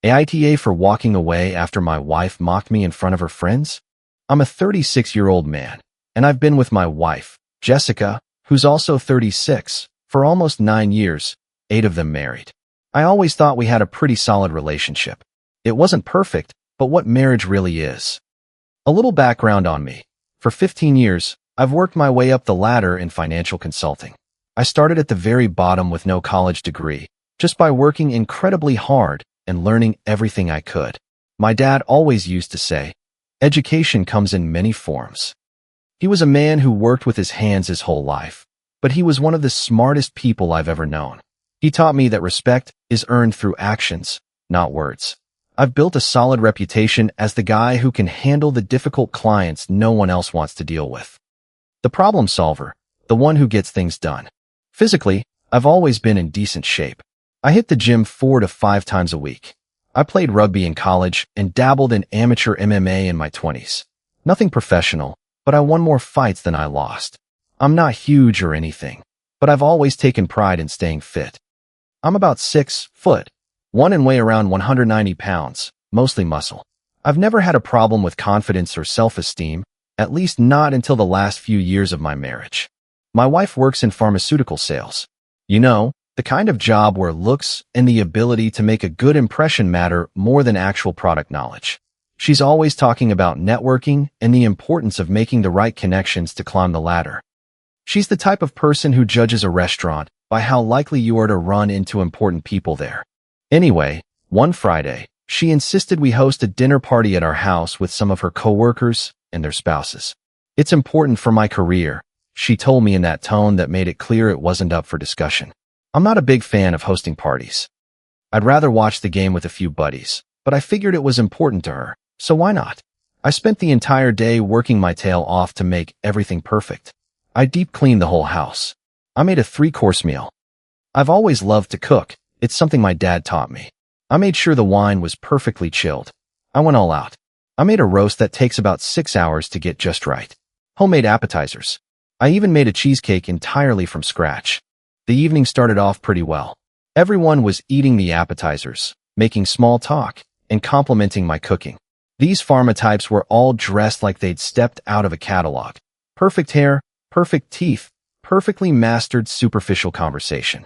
AITA for walking away after my wife mocked me in front of her friends? I'm a 36-year-old man, and I've been with my wife, Jessica, who's also 36, for almost 9 years, 8 of them married. I always thought we had a pretty solid relationship. It wasn't perfect, but what marriage really is. A little background on me. For 15 years, I've worked my way up the ladder in financial consulting. I started at the very bottom with no college degree, just by working incredibly hard and learning everything I could. My dad always used to say, education comes in many forms. He was a man who worked with his hands his whole life, but he was one of the smartest people I've ever known. He taught me that respect is earned through actions, not words. I've built a solid reputation as the guy who can handle the difficult clients no one else wants to deal with. The problem solver, the one who gets things done. Physically, I've always been in decent shape. I hit the gym 4 to 5 times a week. I played rugby in college and dabbled in amateur MMA in my 20s. Nothing professional, but I won more fights than I lost. I'm not huge or anything, but I've always taken pride in staying fit. I'm about 6 foot, 1 and weigh around 190 pounds, mostly muscle. I've never had a problem with confidence or self-esteem, at least not until the last few years of my marriage. My wife works in pharmaceutical sales. You know, the kind of job where looks and the ability to make a good impression matter more than actual product knowledge. She's always talking about networking and the importance of making the right connections to climb the ladder. She's the type of person who judges a restaurant by how likely you are to run into important people there. Anyway, one Friday, she insisted we host a dinner party at our house with some of her coworkers and their spouses. It's important for my career, she told me in that tone that made it clear it wasn't up for discussion. I'm not a big fan of hosting parties. I'd rather watch the game with a few buddies, but I figured it was important to her, so why not? I spent the entire day working my tail off to make everything perfect. I deep cleaned the whole house. I made a 3-course meal. I've always loved to cook. It's something my dad taught me. I made sure the wine was perfectly chilled. I went all out. I made a roast that takes about 6 hours to get just right. Homemade appetizers. I even made a cheesecake entirely from scratch. The evening started off pretty well. Everyone was eating the appetizers, making small talk, and complimenting my cooking. These pharma types were all dressed like they'd stepped out of a catalog. Perfect hair, perfect teeth, perfectly mastered superficial conversation.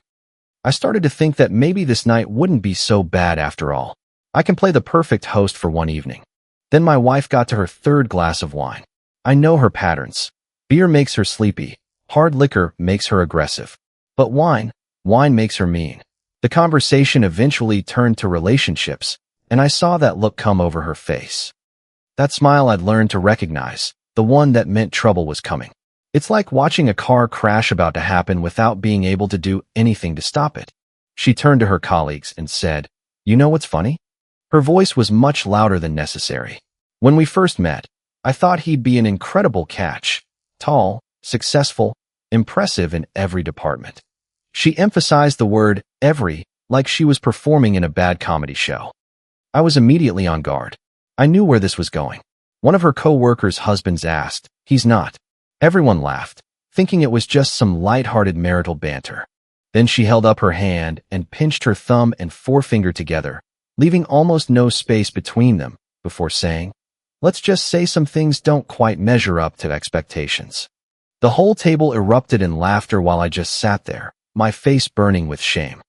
I started to think that maybe this night wouldn't be so bad after all. I can play the perfect host for one evening. Then my wife got to her 3rd glass of wine. I know her patterns. Beer makes her sleepy. Hard liquor makes her aggressive. But wine makes her mean. The conversation eventually turned to relationships, and I saw that look come over her face. That smile I'd learned to recognize, the one that meant trouble was coming. It's like watching a car crash about to happen without being able to do anything to stop it. She turned to her colleagues and said, "You know what's funny?" Her voice was much louder than necessary. When we first met, I thought he'd be an incredible catch. Tall, successful, impressive in every department. She emphasized the word every, like she was performing in a bad comedy show. I was immediately on guard. I knew where this was going. One of her co-workers' husbands asked, "He's not." Everyone laughed, thinking it was just some light-hearted marital banter. Then she held up her hand and pinched her thumb and forefinger together, leaving almost no space between them, before saying, "Let's just say some things don't quite measure up to expectations." The whole table erupted in laughter while I just sat there, my face burning with shame.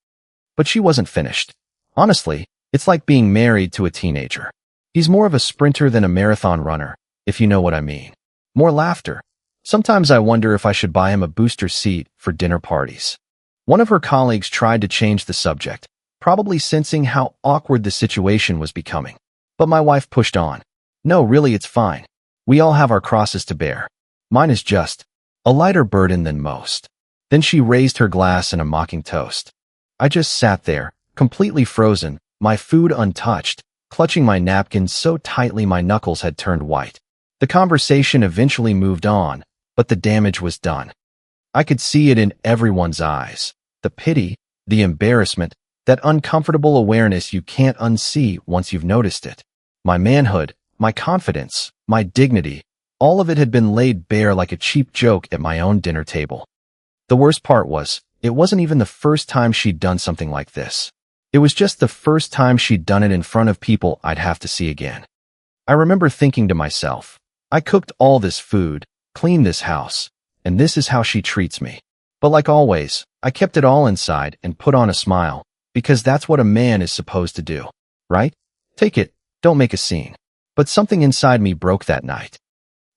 But she wasn't finished. Honestly, it's like being married to a teenager. He's more of a sprinter than a marathon runner, if you know what I mean. More laughter. Sometimes I wonder if I should buy him a booster seat for dinner parties. One of her colleagues tried to change the subject, probably sensing how awkward the situation was becoming. But my wife pushed on. "No, really, it's fine. We all have our crosses to bear. Mine is just a lighter burden than most." Then she raised her glass in a mocking toast. I just sat there, completely frozen, my food untouched, clutching my napkin so tightly my knuckles had turned white. The conversation eventually moved on, but the damage was done. I could see it in everyone's eyes. The pity, the embarrassment, that uncomfortable awareness you can't unsee once you've noticed it. My manhood, my confidence, my dignity, all of it had been laid bare like a cheap joke at my own dinner table. The worst part was, it wasn't even the first time she'd done something like this. It was just the first time she'd done it in front of people I'd have to see again. I remember thinking to myself, I cooked all this food, cleaned this house, and this is how she treats me. But like always, I kept it all inside and put on a smile, because that's what a man is supposed to do, right? Take it, don't make a scene. But something inside me broke that night.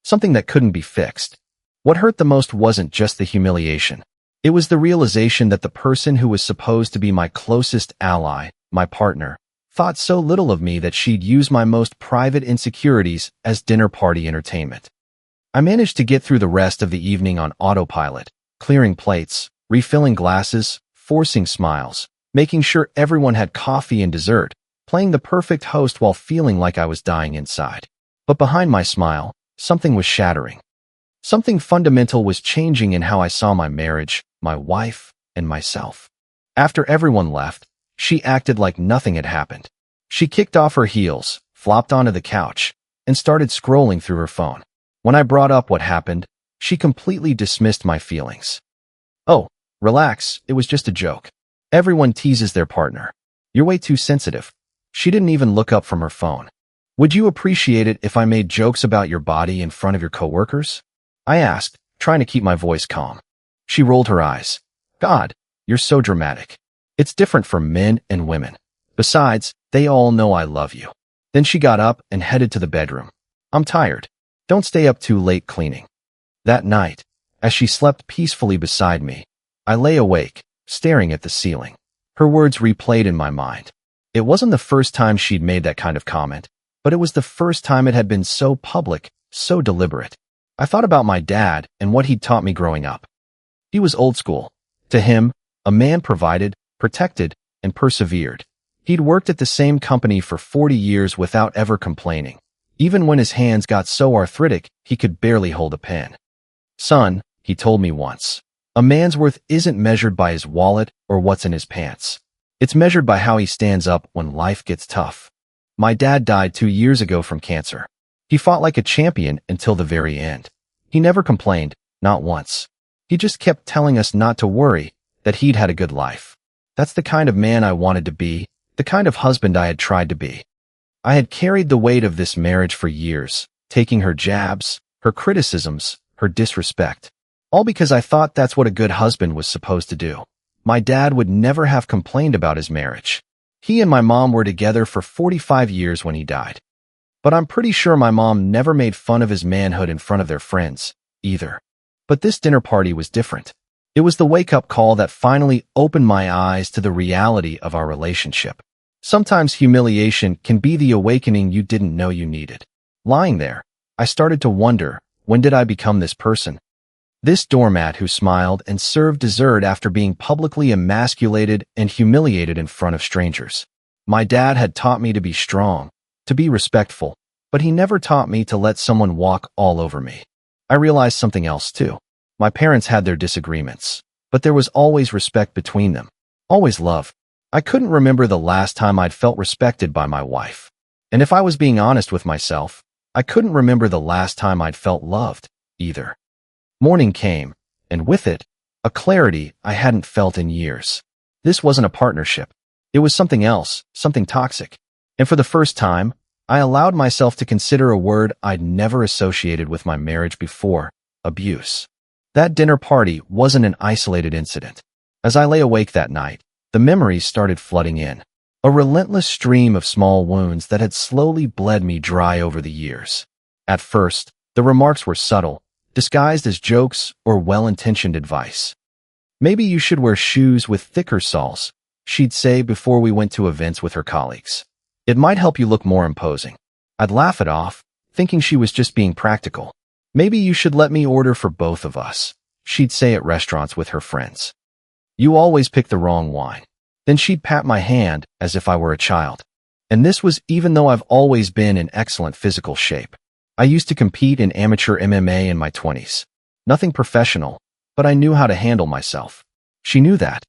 Something that couldn't be fixed. What hurt the most wasn't just the humiliation. It was the realization that the person who was supposed to be my closest ally, my partner, thought so little of me that she'd use my most private insecurities as dinner party entertainment. I managed to get through the rest of the evening on autopilot, clearing plates, refilling glasses, forcing smiles, making sure everyone had coffee and dessert, playing the perfect host while feeling like I was dying inside. But behind my smile, something was shattering. Something fundamental was changing in how I saw my marriage, my wife, and myself. After everyone left, she acted like nothing had happened. She kicked off her heels, flopped onto the couch, and started scrolling through her phone. When I brought up what happened, she completely dismissed my feelings. Oh, relax, it was just a joke. Everyone teases their partner. You're way too sensitive. She didn't even look up from her phone. Would you appreciate it if I made jokes about your body in front of your coworkers? I asked, trying to keep my voice calm. She rolled her eyes. God, you're so dramatic. It's different for men and women. Besides, they all know I love you. Then she got up and headed to the bedroom. I'm tired. Don't stay up too late cleaning. That night, as she slept peacefully beside me, I lay awake, staring at the ceiling. Her words replayed in my mind. It wasn't the first time she'd made that kind of comment, but it was the first time it had been so public, so deliberate. I thought about my dad and what he'd taught me growing up. He was old school. To him, a man provided, protected, and persevered. He'd worked at the same company for 40 years without ever complaining. Even when his hands got so arthritic, he could barely hold a pen. Son, he told me once, a man's worth isn't measured by his wallet or what's in his pants. It's measured by how he stands up when life gets tough. My dad died 2 years ago from cancer. He fought like a champion until the very end. He never complained, not once. He just kept telling us not to worry, that he'd had a good life. That's the kind of man I wanted to be, the kind of husband I had tried to be. I had carried the weight of this marriage for years, taking her jabs, her criticisms, her disrespect. All because I thought that's what a good husband was supposed to do. My dad would never have complained about his marriage. He and my mom were together for 45 years when he died. But I'm pretty sure my mom never made fun of his manhood in front of their friends, either. But this dinner party was different. It was the wake-up call that finally opened my eyes to the reality of our relationship. Sometimes humiliation can be the awakening you didn't know you needed. Lying there, I started to wonder, when did I become this person? This doormat who smiled and served dessert after being publicly emasculated and humiliated in front of strangers. My dad had taught me to be strong, to be respectful, but he never taught me to let someone walk all over me. I realized something else too. My parents had their disagreements, but there was always respect between them. Always love. I couldn't remember the last time I'd felt respected by my wife. And if I was being honest with myself, I couldn't remember the last time I'd felt loved, either. Morning came, and with it, a clarity I hadn't felt in years. This wasn't a partnership. It was something else, something toxic. And for the first time, I allowed myself to consider a word I'd never associated with my marriage before: abuse. That dinner party wasn't an isolated incident. As I lay awake that night, the memories started flooding in. A relentless stream of small wounds that had slowly bled me dry over the years. At first, the remarks were subtle, disguised as jokes or well-intentioned advice. Maybe you should wear shoes with thicker soles, she'd say before we went to events with her colleagues. It might help you look more imposing. I'd laugh it off, thinking she was just being practical. Maybe you should let me order for both of us, she'd say at restaurants with her friends. You always pick the wrong wine. Then she'd pat my hand as if I were a child. And this was even though I've always been in excellent physical shape. I used to compete in amateur MMA in my 20s. Nothing professional, but I knew how to handle myself. She knew that.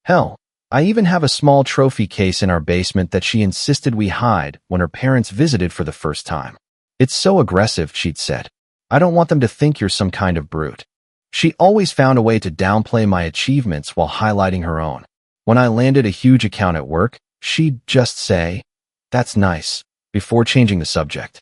Hell, I even have a small trophy case in our basement that she insisted we hide when her parents visited for the first time. It's so aggressive, she'd said. I don't want them to think you're some kind of brute. She always found a way to downplay my achievements while highlighting her own. When I landed a huge account at work, she'd just say, "That's nice," before changing the subject.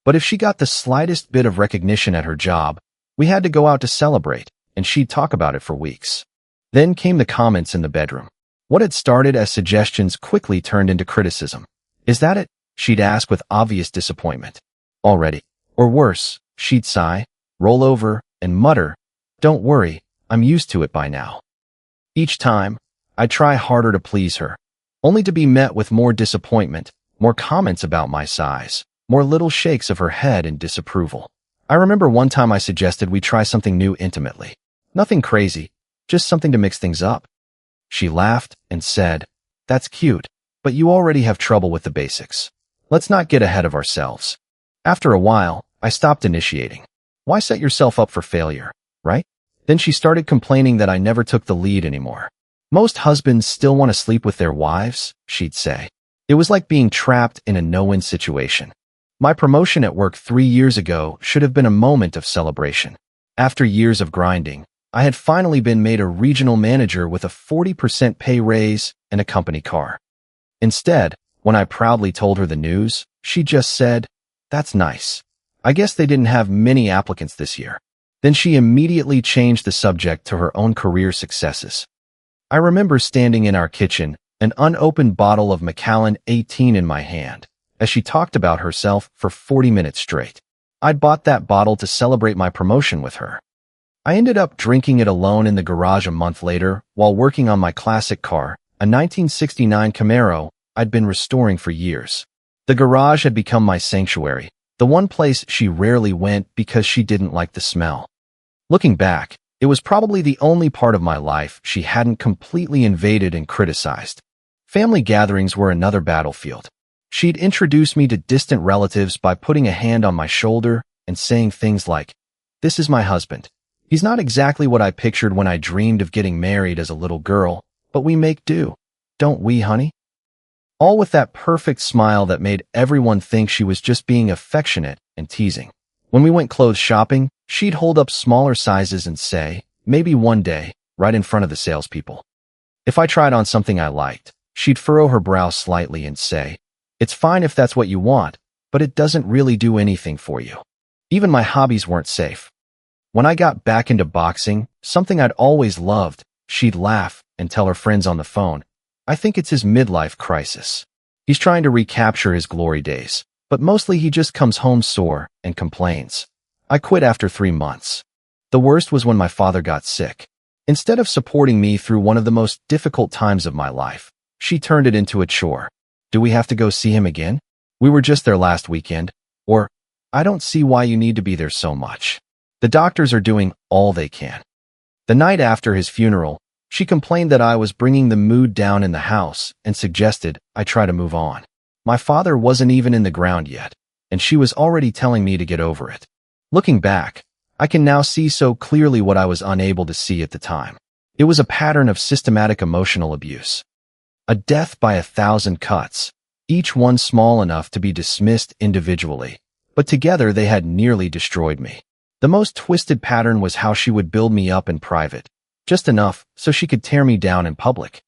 But if she got the slightest bit of recognition at her job, we had to go out to celebrate, and she'd talk about it for weeks. Then came the comments in the bedroom. What had started as suggestions quickly turned into criticism. "Is that it?" she'd ask with obvious disappointment. "Already?" Or worse, she'd sigh, roll over, and mutter, "Don't worry, I'm used to it by now." Each time, I'd try harder to please her, only to be met with more disappointment, more comments about my size, more little shakes of her head in disapproval. I remember one time I suggested we try something new intimately. Nothing crazy, just something to mix things up. She laughed and said, "That's cute, but you already have trouble with the basics. Let's not get ahead of ourselves." After a while, I stopped initiating. Why set yourself up for failure, right? Then she started complaining that I never took the lead anymore. "Most husbands still want to sleep with their wives," she'd say. It was like being trapped in a no-win situation. My promotion at work 3 years ago should have been a moment of celebration. After years of grinding, I had finally been made a regional manager with a 40% pay raise and a company car. Instead, when I proudly told her the news, she just said, "That's nice. I guess they didn't have many applicants this year." Then she immediately changed the subject to her own career successes. I remember standing in our kitchen, an unopened bottle of Macallan 18 in my hand, as she talked about herself for 40 minutes straight. I'd bought that bottle to celebrate my promotion with her. I ended up drinking it alone in the garage a month later while working on my classic car, a 1969 Camaro I'd been restoring for years. The garage had become my sanctuary, the one place she rarely went because she didn't like the smell. Looking back, it was probably the only part of my life she hadn't completely invaded and criticized. Family gatherings were another battlefield. She'd introduce me to distant relatives by putting a hand on my shoulder and saying things like, "This is my husband. He's not exactly what I pictured when I dreamed of getting married as a little girl, but we make do. Don't we, honey?" All with that perfect smile that made everyone think she was just being affectionate and teasing. When we went clothes shopping, she'd hold up smaller sizes and say, "Maybe one day," right in front of the salespeople. If I tried on something I liked, she'd furrow her brow slightly and say, "It's fine if that's what you want, but it doesn't really do anything for you." Even my hobbies weren't safe. When I got back into boxing, something I'd always loved, she'd laugh and tell her friends on the phone, "I think it's his midlife crisis. He's trying to recapture his glory days, but mostly he just comes home sore and complains." I quit after 3 months. The worst was when my father got sick. Instead of supporting me through one of the most difficult times of my life, she turned it into a chore. "Do we have to go see him again? We were just there last weekend." Or, "I don't see why you need to be there so much. The doctors are doing all they can." The night after his funeral, she complained that I was bringing the mood down in the house and suggested I try to move on. My father wasn't even in the ground yet, and she was already telling me to get over it. Looking back, I can now see so clearly what I was unable to see at the time. It was a pattern of systematic emotional abuse. A death by 1,000 cuts, each one small enough to be dismissed individually, but together they had nearly destroyed me. The most twisted pattern was how she would build me up in private, just enough so she could tear me down in public.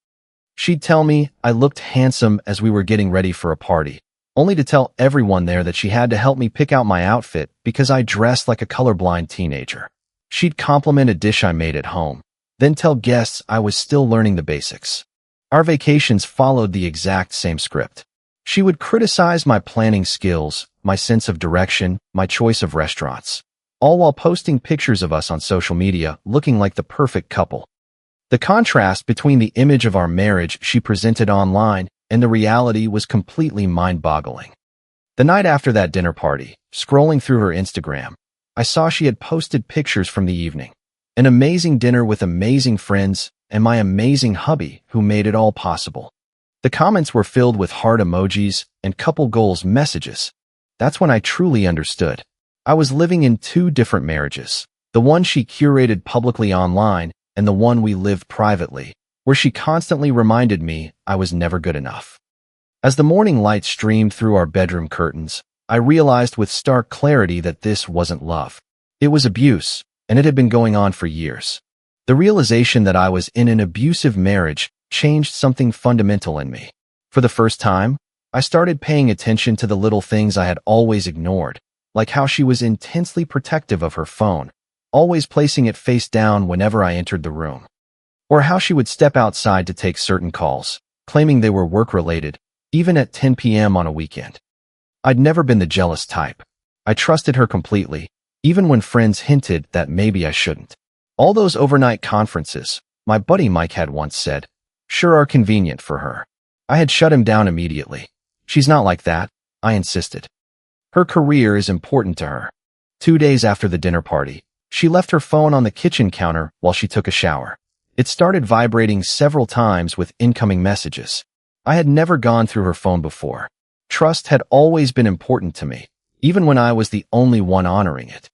She'd tell me I looked handsome as we were getting ready for a party, only to tell everyone there that she had to help me pick out my outfit because I dressed like a colorblind teenager. She'd compliment a dish I made at home, then tell guests I was still learning the basics. Our vacations followed the exact same script. She would criticize my planning skills, my sense of direction, my choice of restaurants, all while posting pictures of us on social media looking like the perfect couple. The contrast between the image of our marriage she presented online and the reality was completely mind-boggling. The night after that dinner party, scrolling through her Instagram, I saw she had posted pictures from the evening. An amazing dinner with amazing friends and my amazing hubby who made it all possible. The comments were filled with heart emojis and couple goals messages. That's when I truly understood. I was living in 2 different marriages, the one she curated publicly online and the one we lived privately, where she constantly reminded me I was never good enough. As the morning light streamed through our bedroom curtains, I realized with stark clarity that this wasn't love. It was abuse, and it had been going on for years. The realization that I was in an abusive marriage changed something fundamental in me. For the first time, I started paying attention to the little things I had always ignored, like how she was intensely protective of her phone, always placing it face down whenever I entered the room, or how she would step outside to take certain calls, claiming they were work-related, even at 10 p.m. on a weekend. I'd never been the jealous type. I trusted her completely, even when friends hinted that maybe I shouldn't. All those overnight conferences, my buddy Mike had once said, sure are convenient for her. I had shut him down immediately. She's not like that, I insisted. Her career is important to her. 2 days after the dinner party, she left her phone on the kitchen counter while she took a shower. It started vibrating several times with incoming messages. I had never gone through her phone before. Trust had always been important to me, even when I was the only one honoring it.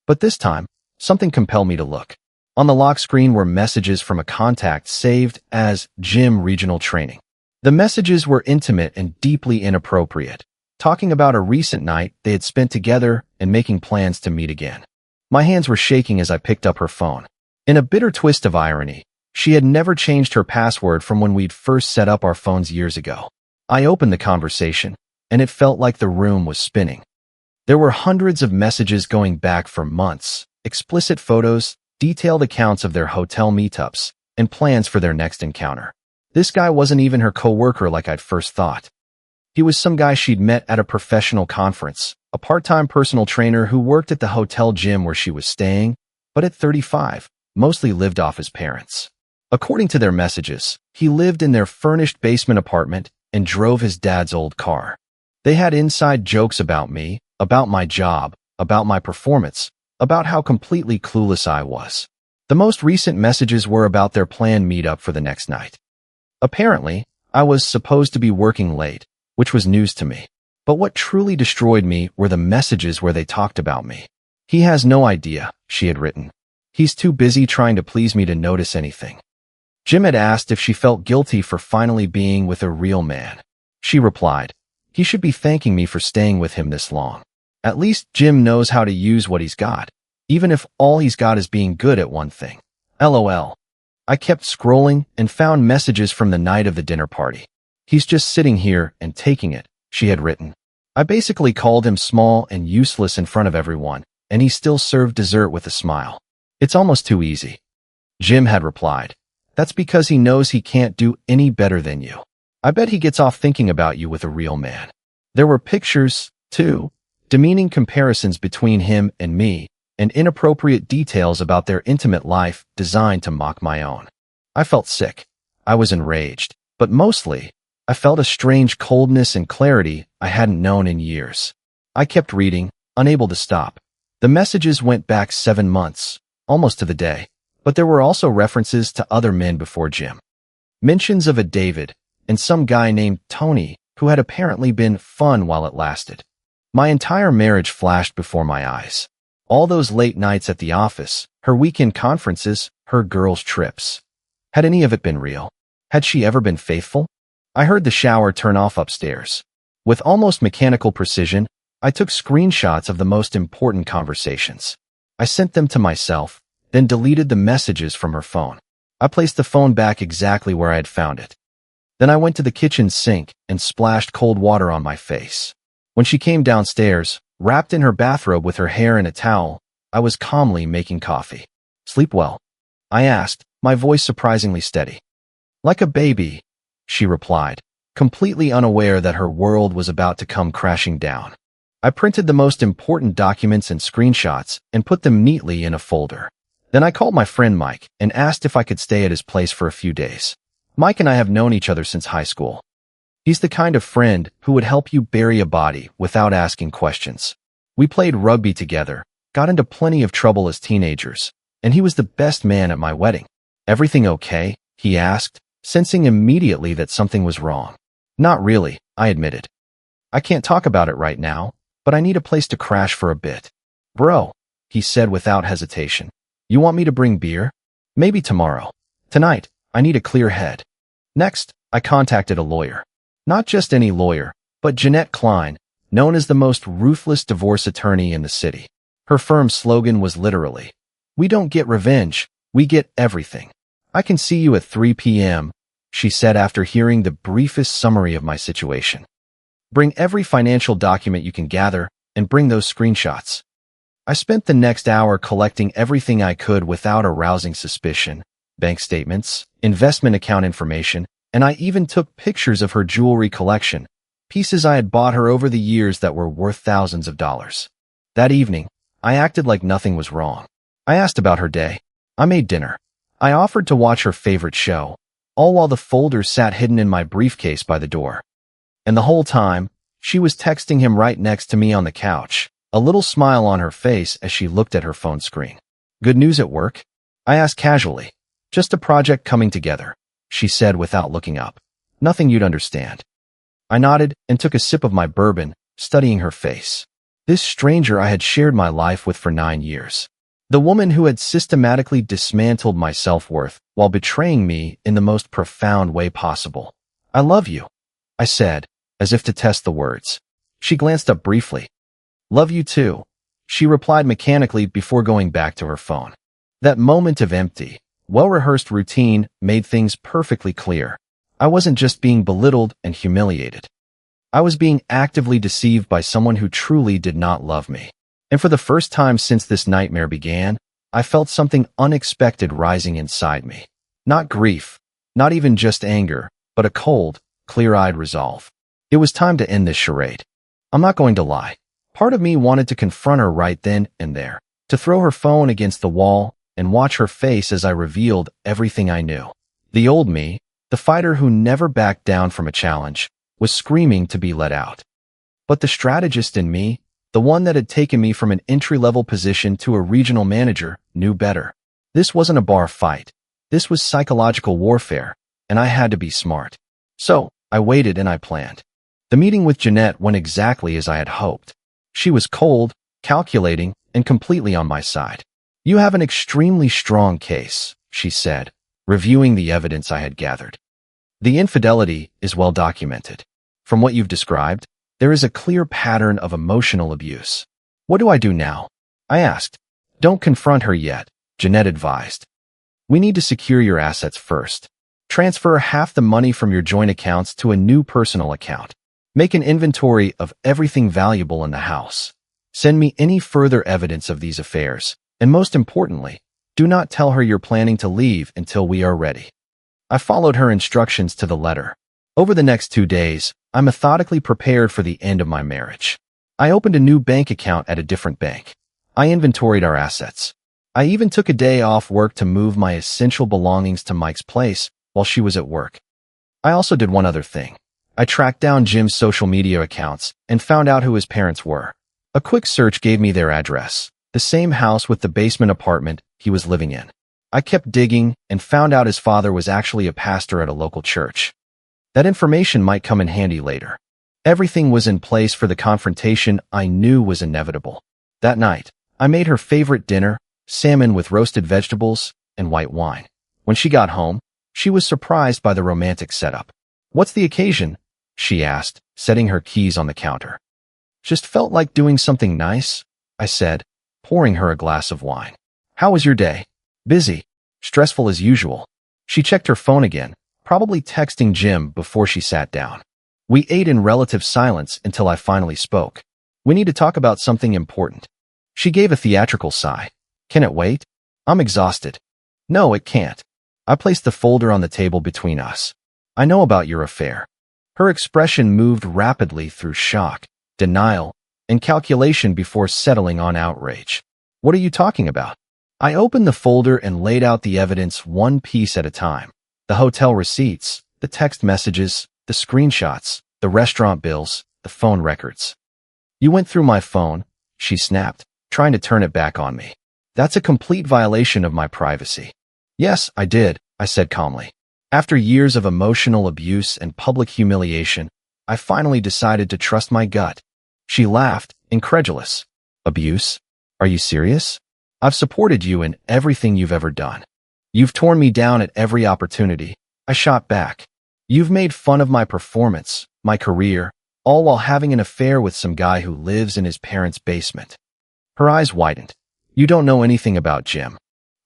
But this time, something compelled me to look. On the lock screen were messages from a contact saved as Gym Regional Training. The messages were intimate and deeply inappropriate, talking about a recent night they had spent together and making plans to meet again. My hands were shaking as I picked up her phone. In a bitter twist of irony, she had never changed her password from when we'd first set up our phones years ago. I opened the conversation, and it felt like the room was spinning. There were hundreds of messages going back for months, explicit photos, detailed accounts of their hotel meetups, and plans for their next encounter. This guy wasn't even her coworker like I'd first thought. He was some guy she'd met at a professional conference, a part-time personal trainer who worked at the hotel gym where she was staying, but at 35, mostly lived off his parents. According to their messages, he lived in their furnished basement apartment and drove his dad's old car. They had inside jokes about me, about my job, about my performance, about how completely clueless I was. The most recent messages were about their planned meetup for the next night. Apparently, I was supposed to be working late, which was news to me. But what truly destroyed me were the messages where they talked about me. He has no idea, she had written. He's too busy trying to please me to notice anything. Jim had asked if she felt guilty for finally being with a real man. She replied, he should be thanking me for staying with him this long. At least Jim knows how to use what he's got, even if all he's got is being good at one thing. LOL. I kept scrolling and found messages from the night of the dinner party. He's just sitting here and taking it, she had written. I basically called him small and useless in front of everyone, and he still served dessert with a smile. It's almost too easy. Jim had replied, that's because he knows he can't do any better than you. I bet he gets off thinking about you with a real man. There were pictures, too, demeaning comparisons between him and me, and inappropriate details about their intimate life designed to mock my own. I felt sick. I was enraged, but mostly, I felt a strange coldness and clarity I hadn't known in years. I kept reading, unable to stop. The messages went back 7 months, almost to the day, but there were also references to other men before Jim. Mentions of a David and some guy named Tony who had apparently been fun while it lasted. My entire marriage flashed before my eyes. All those late nights at the office, her weekend conferences, her girls' trips. Had any of it been real? Had she ever been faithful? I heard the shower turn off upstairs. With almost mechanical precision, I took screenshots of the most important conversations. I sent them to myself, then deleted the messages from her phone. I placed the phone back exactly where I had found it. Then I went to the kitchen sink and splashed cold water on my face. When she came downstairs, wrapped in her bathrobe with her hair in a towel, I was calmly making coffee. Sleep well? I asked, my voice surprisingly steady. Like a baby, she replied, completely unaware that her world was about to come crashing down. I printed the most important documents and screenshots and put them neatly in a folder. Then I called my friend Mike and asked if I could stay at his place for a few days. Mike and I have known each other since high school. He's the kind of friend who would help you bury a body without asking questions. We played rugby together, got into plenty of trouble as teenagers, and he was the best man at my wedding. Everything okay? He asked, sensing immediately that something was wrong. Not really, I admitted. I can't talk about it right now, but I need a place to crash for a bit. Bro, he said without hesitation. You want me to bring beer? Maybe tomorrow. Tonight, I need a clear head. Next, I contacted a lawyer. Not just any lawyer, but Jeanette Klein, known as the most ruthless divorce attorney in the city. Her firm's slogan was literally, "We don't get revenge, we get everything." "I can see you at 3 p.m., she said after hearing the briefest summary of my situation. Bring every financial document you can gather and bring those screenshots. I spent the next hour collecting everything I could without arousing suspicion: bank statements, investment account information, and I even took pictures of her jewelry collection, pieces I had bought her over the years that were worth thousands of dollars. That evening, I acted like nothing was wrong. I asked about her day. I made dinner. I offered to watch her favorite show, all while the folder sat hidden in my briefcase by the door. And the whole time, she was texting him right next to me on the couch, a little smile on her face as she looked at her phone screen. Good news at work? I asked casually. Just a project coming together, she said without looking up. Nothing you'd understand. I nodded and took a sip of my bourbon, studying her face. This stranger I had shared my life with for 9 years. The woman who had systematically dismantled my self-worth while betraying me in the most profound way possible. I love you, I said, as if to test the words. She glanced up briefly. Love you too, she replied mechanically before going back to her phone. That moment of empty, well-rehearsed routine made things perfectly clear. I wasn't just being belittled and humiliated. I was being actively deceived by someone who truly did not love me. And for the first time since this nightmare began, I felt something unexpected rising inside me. Not grief, not even just anger, but a cold, clear-eyed resolve. It was time to end this charade. I'm not going to lie. Part of me wanted to confront her right then and there, to throw her phone against the wall and watch her face as I revealed everything I knew. The old me, the fighter who never backed down from a challenge, was screaming to be let out. But the strategist in me, the one that had taken me from an entry-level position to a regional manager, knew better. This wasn't a bar fight. This was psychological warfare, and I had to be smart. So, I waited and I planned. The meeting with Jeanette went exactly as I had hoped. She was cold, calculating, and completely on my side. You have an extremely strong case, she said, reviewing the evidence I had gathered. The infidelity is well documented. From what you've described, there is a clear pattern of emotional abuse. What do I do now? I asked. Don't confront her yet, Jeanette advised. We need to secure your assets first. Transfer half the money from your joint accounts to a new personal account. Make an inventory of everything valuable in the house. Send me any further evidence of these affairs. And most importantly, do not tell her you're planning to leave until we are ready. I followed her instructions to the letter. Over the next 2 days, I methodically prepared for the end of my marriage. I opened a new bank account at a different bank. I inventoried our assets. I even took a day off work to move my essential belongings to Mike's place while she was at work. I also did one other thing. I tracked down Jim's social media accounts and found out who his parents were. A quick search gave me their address, the same house with the basement apartment he was living in. I kept digging and found out his father was actually a pastor at a local church. That information might come in handy later. Everything was in place for the confrontation I knew was inevitable. That night, I made her favorite dinner, salmon with roasted vegetables and white wine. When she got home, she was surprised by the romantic setup. What's the occasion? She asked, setting her keys on the counter. Just felt like doing something nice, I said, pouring her a glass of wine. How was your day? Busy. Stressful as usual. She checked her phone again, probably texting Jim before she sat down. We ate in relative silence until I finally spoke. We need to talk about something important. She gave a theatrical sigh. Can it wait? I'm exhausted. No, it can't. I placed the folder on the table between us. I know about your affair. Her expression moved rapidly through shock, denial, and calculation before settling on outrage. What are you talking about? I opened the folder and laid out the evidence one piece at a time. The hotel receipts, the text messages, the screenshots, the restaurant bills, the phone records. You went through my phone, she snapped, trying to turn it back on me. That's a complete violation of my privacy. Yes, I did, I said calmly. After years of emotional abuse and public humiliation, I finally decided to trust my gut. She laughed, incredulous. Abuse? Are you serious? I've supported you in everything you've ever done. You've torn me down at every opportunity. I shot back. You've made fun of my performance, my career, all while having an affair with some guy who lives in his parents' basement. Her eyes widened. You don't know anything about Jim.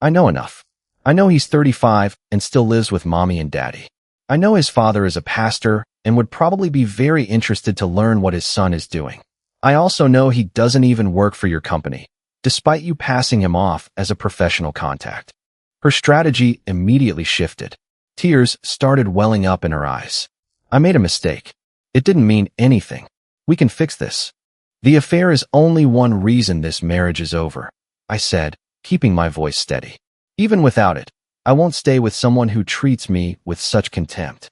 I know enough. I know he's 35 and still lives with mommy and daddy. I know his father is a pastor and would probably be very interested to learn what his son is doing. I also know he doesn't even work for your company, despite you passing him off as a professional contact. Her strategy immediately shifted. Tears started welling up in her eyes. I made a mistake. It didn't mean anything. We can fix this. The affair is only one reason this marriage is over, I said, keeping my voice steady. Even without it, I won't stay with someone who treats me with such contempt.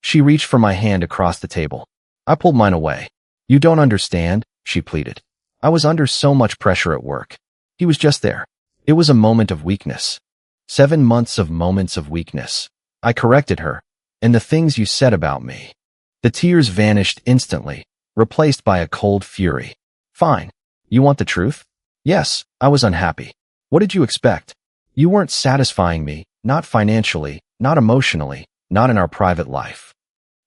She reached for my hand across the table. I pulled mine away. You don't understand, she pleaded. I was under so much pressure at work. He was just there. It was a moment of weakness. 7 months of moments of weakness. I corrected her. And the things you said about me. The tears vanished instantly, replaced by a cold fury. Fine. You want the truth? Yes, I was unhappy. What did you expect? You weren't satisfying me, not financially, not emotionally, not in our private life.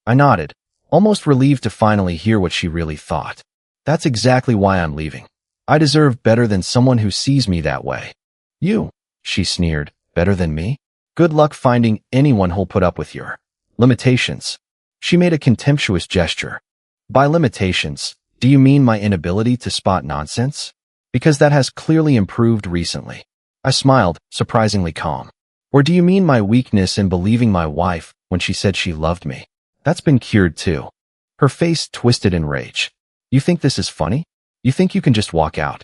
I nodded, almost relieved to finally hear what she really thought. That's exactly why I'm leaving. I deserve better than someone who sees me that way. You, she sneered, better than me? Good luck finding anyone who'll put up with your limitations. She made a contemptuous gesture. By limitations, do you mean my inability to spot nonsense? Because that has clearly improved recently. I smiled, surprisingly calm. Or do you mean my weakness in believing my wife when she said she loved me? That's been cured too. Her face twisted in rage. You think this is funny? You think you can just walk out?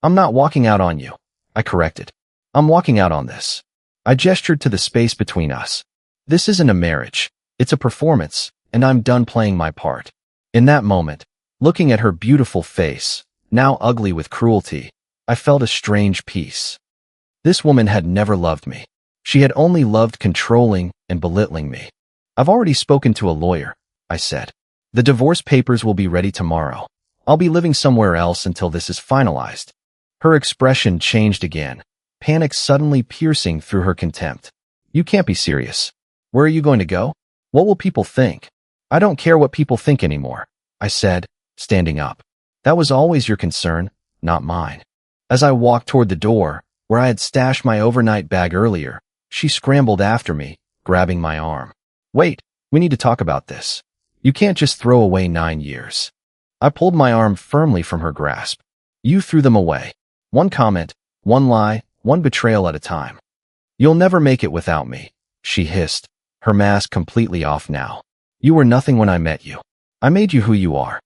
I'm not walking out on you, I corrected. I'm walking out on this. I gestured to the space between us. This isn't a marriage. It's a performance, and I'm done playing my part. In that moment, looking at her beautiful face, now ugly with cruelty, I felt a strange peace. This woman had never loved me. She had only loved controlling and belittling me. I've already spoken to a lawyer, I said. The divorce papers will be ready tomorrow. I'll be living somewhere else until this is finalized. Her expression changed again, panic suddenly piercing through her contempt. You can't be serious. Where are you going to go? What will people think? I don't care what people think anymore, I said, standing up. That was always your concern, not mine. As I walked toward the door, where I had stashed my overnight bag earlier, she scrambled after me, grabbing my arm. Wait, we need to talk about this. You can't just throw away 9 years. I pulled my arm firmly from her grasp. You threw them away. One comment, one lie, one betrayal at a time. You'll never make it without me, she hissed, her mask completely off now. You were nothing when I met you. I made you who you are.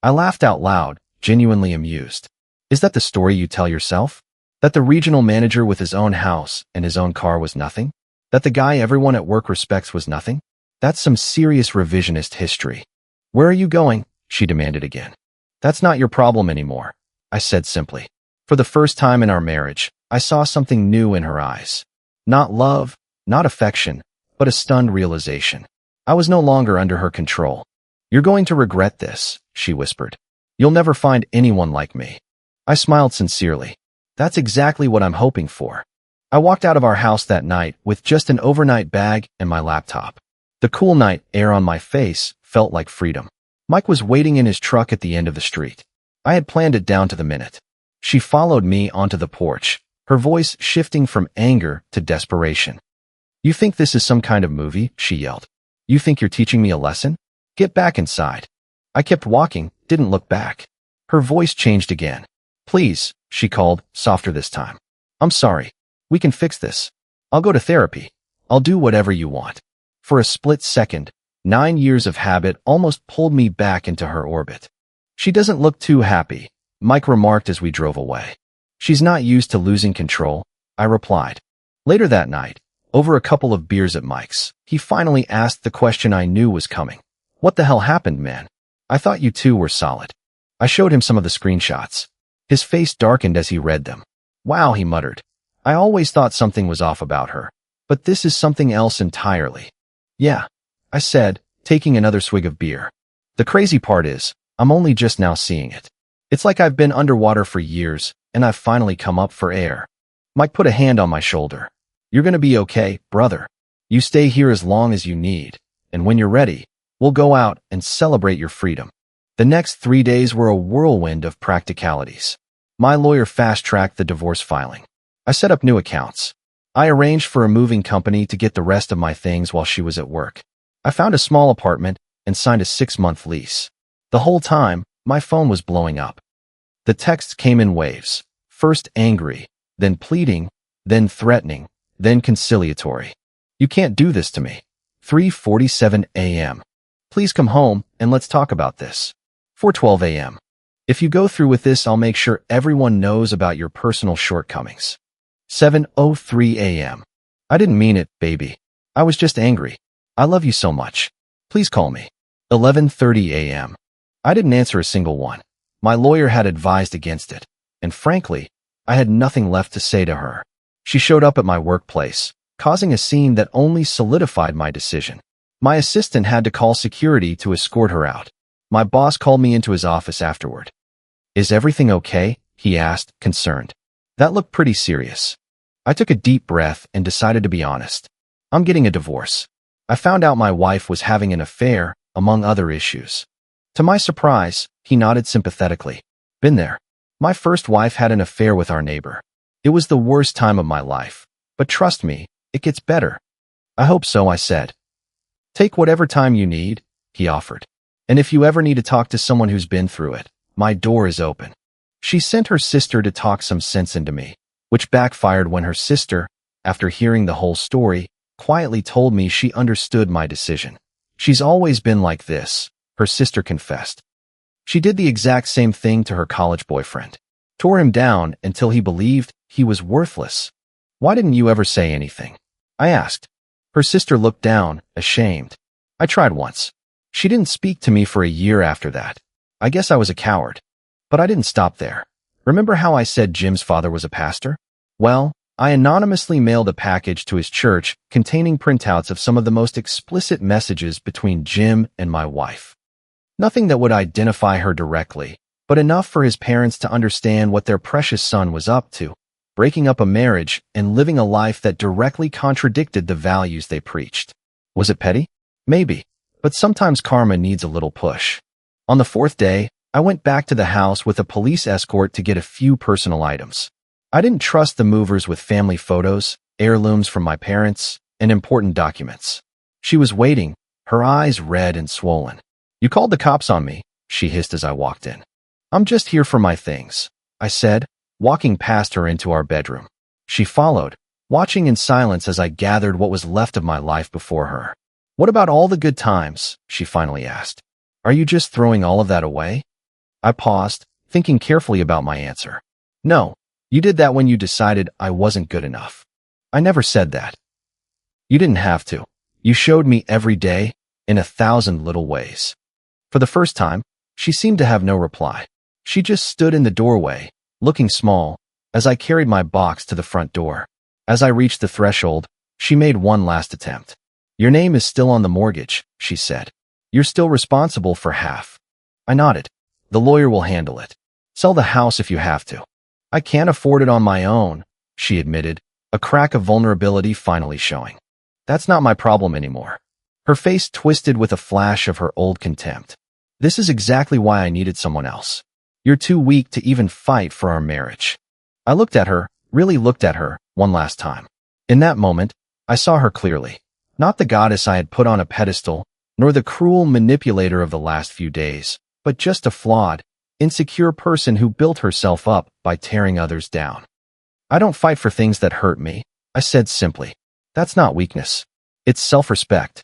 I laughed out loud, genuinely amused. Is that the story you tell yourself? That the regional manager with his own house and his own car was nothing? That the guy everyone at work respects was nothing? That's some serious revisionist history. Where are you going? She demanded again. That's not your problem anymore, I said simply. For the first time in our marriage, I saw something new in her eyes. Not love, not affection, but a stunned realization. I was no longer under her control. You're going to regret this, she whispered. You'll never find anyone like me. I smiled sincerely. That's exactly what I'm hoping for. I walked out of our house that night with just an overnight bag and my laptop. The cool night air on my face felt like freedom. Mike was waiting in his truck at the end of the street. I had planned it down to the minute. She followed me onto the porch, her voice shifting from anger to desperation. You think this is some kind of movie? She yelled. You think you're teaching me a lesson? Get back inside. I kept walking, didn't look back. Her voice changed again. Please, she called, softer this time. I'm sorry. We can fix this. I'll go to therapy. I'll do whatever you want. For a split second, 9 years of habit almost pulled me back into her orbit. She doesn't look too happy, Mike remarked as we drove away. She's not used to losing control, I replied. Later that night, over a couple of beers at Mike's, he finally asked the question I knew was coming. What the hell happened, man? I thought you two were solid. I showed him some of the screenshots. His face darkened as he read them. Wow, he muttered. I always thought something was off about her, but this is something else entirely. Yeah, I said, taking another swig of beer. The crazy part is, I'm only just now seeing it. It's like I've been underwater for years, and I've finally come up for air. Mike put a hand on my shoulder. You're gonna be okay, brother. You stay here as long as you need, and when you're ready, we'll go out and celebrate your freedom. The next 3 days were a whirlwind of practicalities. My lawyer fast-tracked the divorce filing. I set up new accounts. I arranged for a moving company to get the rest of my things while she was at work. I found a small apartment and signed a 6-month lease. The whole time, my phone was blowing up. The texts came in waves, first angry, then pleading, then threatening, then conciliatory. You can't do this to me. 3:47 a.m. Please come home and let's talk about this. 4:12 a.m. If you go through with this, I'll make sure everyone knows about your personal shortcomings. 7:03 a.m. I didn't mean it, baby. I was just angry. I love you so much. Please call me. 11:30 a.m. I didn't answer a single one. My lawyer had advised against it, and frankly, I had nothing left to say to her. She showed up at my workplace, causing a scene that only solidified my decision. My assistant had to call security to escort her out. My boss called me into his office afterward. "Is everything okay?" he asked, concerned. That looked pretty serious. I took a deep breath and decided to be honest. I'm getting a divorce. I found out my wife was having an affair, among other issues. To my surprise, he nodded sympathetically. Been there. My first wife had an affair with our neighbor. It was the worst time of my life. But trust me, it gets better. I hope so, I said. Take whatever time you need, he offered. And if you ever need to talk to someone who's been through it, my door is open. She sent her sister to talk some sense into me, which backfired when her sister, after hearing the whole story, quietly told me she understood my decision. She's always been like this, her sister confessed. She did the exact same thing to her college boyfriend. Tore him down until he believed he was worthless. Why didn't you ever say anything? I asked. Her sister looked down, ashamed. I tried once. She didn't speak to me for a year after that. I guess I was a coward. But I didn't stop there. Remember how I said Jim's father was a pastor? Well, I anonymously mailed a package to his church containing printouts of some of the most explicit messages between Jim and my wife. Nothing that would identify her directly, but enough for his parents to understand what their precious son was up to, breaking up a marriage and living a life that directly contradicted the values they preached. Was it petty? Maybe, but sometimes karma needs a little push. On the 4th day, I went back to the house with a police escort to get a few personal items. I didn't trust the movers with family photos, heirlooms from my parents, and important documents. She was waiting, her eyes red and swollen. You called the cops on me, she hissed as I walked in. I'm just here for my things, I said, walking past her into our bedroom. She followed, watching in silence as I gathered what was left of my life before her. What about all the good times? She finally asked. Are you just throwing all of that away? I paused, thinking carefully about my answer. No, you did that when you decided I wasn't good enough. I never said that. You didn't have to. You showed me every day, in 1,000 little ways. For the first time, she seemed to have no reply. She just stood in the doorway, looking small, as I carried my box to the front door. As I reached the threshold, she made one last attempt. Your name is still on the mortgage, she said. You're still responsible for half. I nodded. The lawyer will handle it. Sell the house if you have to. I can't afford it on my own, she admitted, a crack of vulnerability finally showing. That's not my problem anymore. Her face twisted with a flash of her old contempt. This is exactly why I needed someone else. You're too weak to even fight for our marriage. I looked at her, really looked at her, one last time. In that moment, I saw her clearly. Not the goddess I had put on a pedestal, nor the cruel manipulator of the last few days, but just a flawed, insecure person who built herself up by tearing others down. I don't fight for things that hurt me, I said simply. That's not weakness. It's self-respect.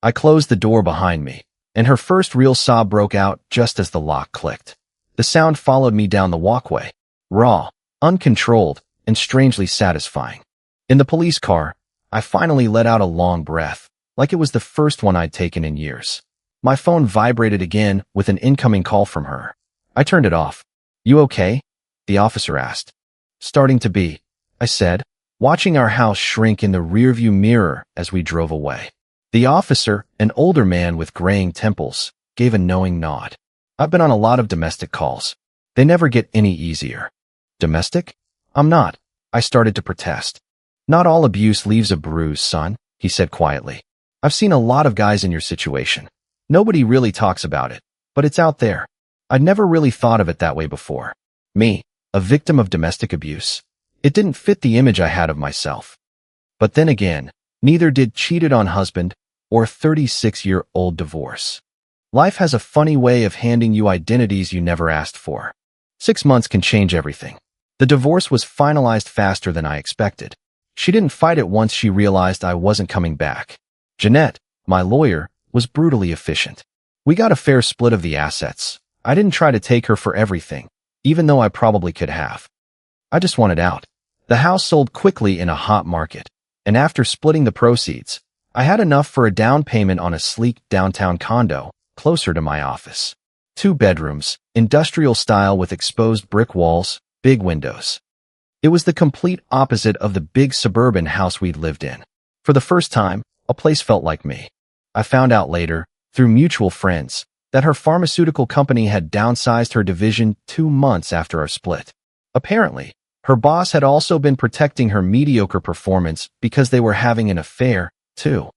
I closed the door behind me, and her first real sob broke out just as the lock clicked. The sound followed me down the walkway, raw, uncontrolled, and strangely satisfying. In the police car, I finally let out a long breath, like it was the first one I'd taken in years. My phone vibrated again with an incoming call from her. I turned it off. You okay? The officer asked. Starting to be, I said, watching our house shrink in the rearview mirror as we drove away. The officer, an older man with graying temples, gave a knowing nod. I've been on a lot of domestic calls. They never get any easier. Domestic? I'm not. I started to protest. Not all abuse leaves a bruise, son, he said quietly. I've seen a lot of guys in your situation. Nobody really talks about it, but it's out there. I'd never really thought of it that way before. Me, a victim of domestic abuse. It didn't fit the image I had of myself. But then again, neither did cheated on husband or a 36-year-old divorce. Life has a funny way of handing you identities you never asked for. 6 months can change everything. The divorce was finalized faster than I expected. She didn't fight it once she realized I wasn't coming back. Jeanette, my lawyer, was brutally efficient. We got a fair split of the assets. I didn't try to take her for everything, even though I probably could have. I just wanted out. The house sold quickly in a hot market, and after splitting the proceeds, I had enough for a down payment on a sleek downtown condo closer to my office. 2 bedrooms, industrial style with exposed brick walls, big windows. It was the complete opposite of the big suburban house we'd lived in. For the first time, a place felt like me. I found out later, through mutual friends, that her pharmaceutical company had downsized her division 2 months after our split. Apparently, her boss had also been protecting her mediocre performance because they were having an affair, too.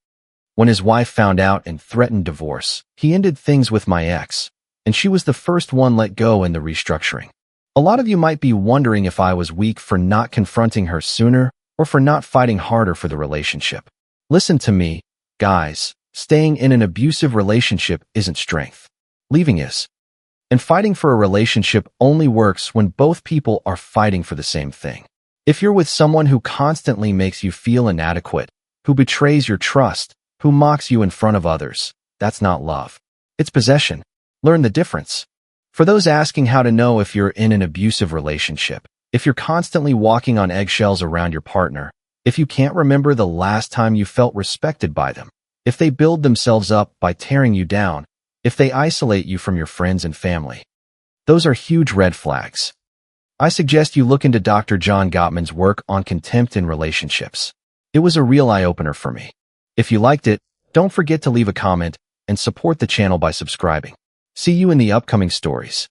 When his wife found out and threatened divorce, he ended things with my ex, and she was the first one let go in the restructuring. A lot of you might be wondering if I was weak for not confronting her sooner or for not fighting harder for the relationship. Listen to me, guys. Staying in an abusive relationship isn't strength. Leaving is. And fighting for a relationship only works when both people are fighting for the same thing. If you're with someone who constantly makes you feel inadequate, who betrays your trust, who mocks you in front of others, that's not love. It's possession. Learn the difference. For those asking how to know if you're in an abusive relationship, if you're constantly walking on eggshells around your partner, if you can't remember the last time you felt respected by them, if they build themselves up by tearing you down, if they isolate you from your friends and family, those are huge red flags. I suggest you look into Dr. John Gottman's work on contempt in relationships. It was a real eye-opener for me. If you liked it, don't forget to leave a comment and support the channel by subscribing. See you in the upcoming stories.